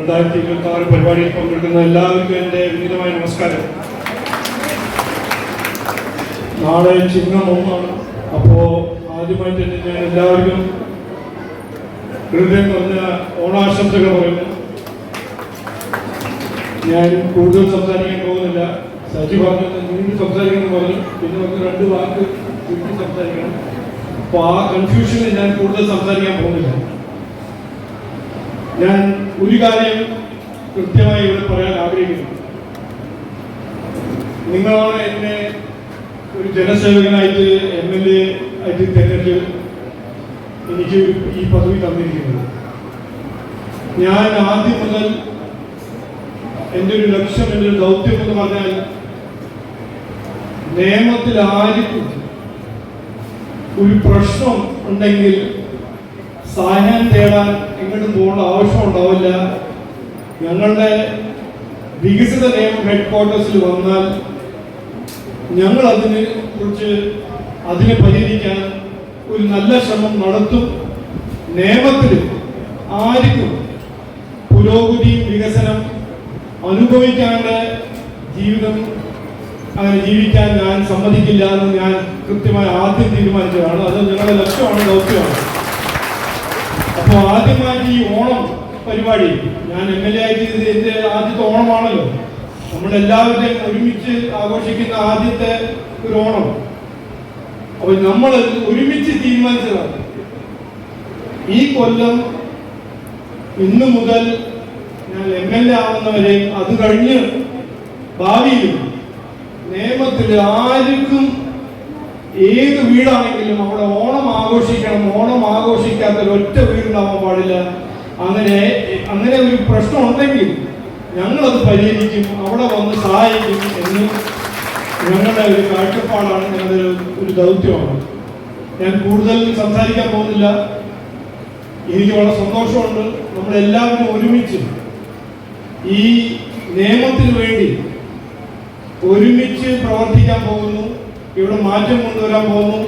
2026 പരിപാടിയിൽ പങ്കെടുക്കുന്ന എല്ലാവർക്കും എൻ്റെ വിനീതമായ നമസ്കാരം. നാളെ ചിങ്ങം 1 അപ്പോൾ ആദ്യമായിട്ട് തന്നെ ഞാൻ എല്ലാവർക്കും ഹൃദയം നിറഞ്ഞ ഓണാശംസകൾ പറയുന്നു. ഞാൻ കൂടുതൽ സംസാരിക്കാൻ പോകുന്നില്ല. സജി പറഞ്ഞത് നീണ്ട് സംസാരിക്കണം പറഞ്ഞു, പിന്നെ നമുക്ക് 2 വാക്ക് ചുരുക്കി സംസാരിക്കണം. അപ്പോൾ ആ കൺഫ്യൂഷനിൽ ഞാൻ കൂടുതൽ സംസാരിക്കാൻ പോകുന്നില്ല. ഞാൻ ഒരു കാര്യം കൃത്യമായി ഇവിടെ പറയാൻ ആഗ്രഹിക്കുന്നു. നിങ്ങളാണ് എന്നെ ഒരു ജനസേവകനായിട്ട് MLA ആയിട്ട് തെരഞ്ഞെടുത്ത് എനിക്ക് ഈ പദവി തന്നിരിക്കുന്നത്. ഞാൻ ആദ്യം മുതൽ എൻ്റെ ഒരു ലക്ഷ്യം, എൻ്റെ ഒരു ദൗത്യം എന്ന് പറഞ്ഞാൽ നിയമത്തിൽ ആർക്കും ഒരു പ്രശ്നം ഉണ്ടെങ്കിൽ സഹായം തേടാൻ എങ്ങോട്ടും പോകേണ്ട ആവശ്യം ഉണ്ടാവില്ല. ഞങ്ങളുടെ വികസിത നിയമം ഹെഡ്ക്വാർട്ടേഴ്സിൽ വന്നാൽ ഞങ്ങൾ അതിനെ പരിഹരിക്കാൻ ഒരു നല്ല ശ്രമം നടത്തും. നിയമത്തിൽ ആർക്കും പുരോഗതി വികസനം അനുഭവിക്കാണ്ട് അങ്ങനെ ജീവിക്കാൻ ഞാൻ സമ്മതിക്കില്ല എന്ന് ഞാൻ കൃത്യമായി ആദ്യം തീരുമാനിച്ചതാണ്. അത് ഞങ്ങളുടെ ലക്ഷ്യമാണ്, ദൗത്യമാണ്. അപ്പോൾ ആദ്യമായിട്ട് ഈ ഓണം പരിപാടി ഞാൻ MLA ആയിട്ട് എൻ്റെ ആദ്യത്തെ ഓണമാണല്ലോ. നമ്മളെല്ലാവരുടെയും ഒരുമിച്ച് ആഘോഷിക്കുന്ന ആദ്യത്തെ ഒരു ഓണം. അപ്പോൾ നമ്മൾ ഒരുമിച്ച് തീരുമാനിച്ചതാണ് ഈ കൊല്ലം ഇന്നു മുതൽ ഞാൻ MLA ആവുന്നവരെ, അത് കഴിഞ്ഞ് ഭാവിയിലും നിയമത്തിൽ ആർക്കും ഏത് വീടാണെങ്കിലും അവിടെ ഓണം ആഘോഷിക്കണം. ഓണം ആഘോഷിക്കാത്ത ഒറ്റ വീടുണ്ടാവാൻ പാടില്ല. അങ്ങനെ ഒരു പ്രശ്നം ഉണ്ടെങ്കിൽ ഞങ്ങളത് പരിഹരിക്കും, അവിടെ വന്ന് സഹായിക്കും എന്ന് ഞങ്ങളുടെ ഒരു കാഴ്ചപ്പാടാണ്, ഞങ്ങളുടെ ഒരു ദൗത്യമാണ്. ഞാൻ കൂടുതൽ സംസാരിക്കാൻ പോകുന്നില്ല. എനിക്ക് വളരെ സന്തോഷമുണ്ട്. നമ്മളെല്ലാവരും ഒരുമിച്ച് ഈ നിയമത്തിന് വേണ്ടി ഒരുമിച്ച് പ്രവർത്തിക്കാൻ പോകുന്നു. ഇവിടെ മാറ്റം കൊണ്ടുവരാൻ പോകുന്നു.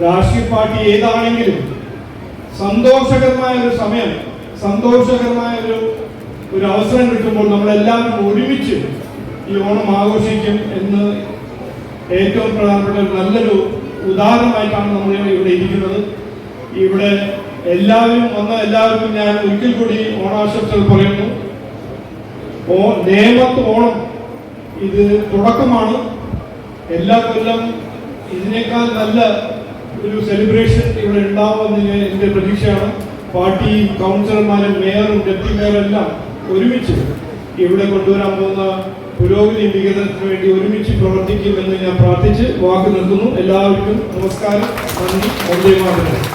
രാഷ്ട്രീയ പാർട്ടി ഏതാണെങ്കിലും സന്തോഷകരമായ ഒരു സമയം, സന്തോഷകരമായ ഒരു അവസരം കിട്ടുമ്പോൾ നമ്മളെല്ലാവരും ഒരുമിച്ച് ഈ ഓണം ആഘോഷിക്കും എന്ന് ഏറ്റവും പ്രധാനപ്പെട്ട നല്ലൊരു ഉദാഹരണമായിട്ടാണ് നമ്മൾ ഇവിടെ ഇരിക്കുന്നത്. ഇവിടെ എല്ലാവർക്കും ഞാൻ ഒരിക്കൽ കൂടി ഓണാശംസകൾ പറയുന്നു. നേമത്ത് ഓണം ഇത് തുടക്കമാണ്. എല്ലാ കൊല്ലം ഇതിനേക്കാൾ നല്ല ഒരു സെലിബ്രേഷൻ ഇവിടെ ഉണ്ടാവുമെന്ന് എൻ്റെ പ്രതീക്ഷയാണ്. പാർട്ടി കൗൺസിലർമാരും മേയറും ഡെപ്യൂട്ടി മേയറും എല്ലാം ഒരുമിച്ച് ഇവിടെ കൊണ്ടുവരാൻ പോകുന്ന പുരോഗതി വികസനത്തിന് വേണ്ടി ഒരുമിച്ച് പ്രവർത്തിക്കുമെന്ന് ഞാൻ പ്രാർത്ഥിച്ച് വാക്ക് നിർത്തുന്നു. എല്ലാവർക്കും നമസ്കാരം, നന്ദി, വന്ദേ മാതരം.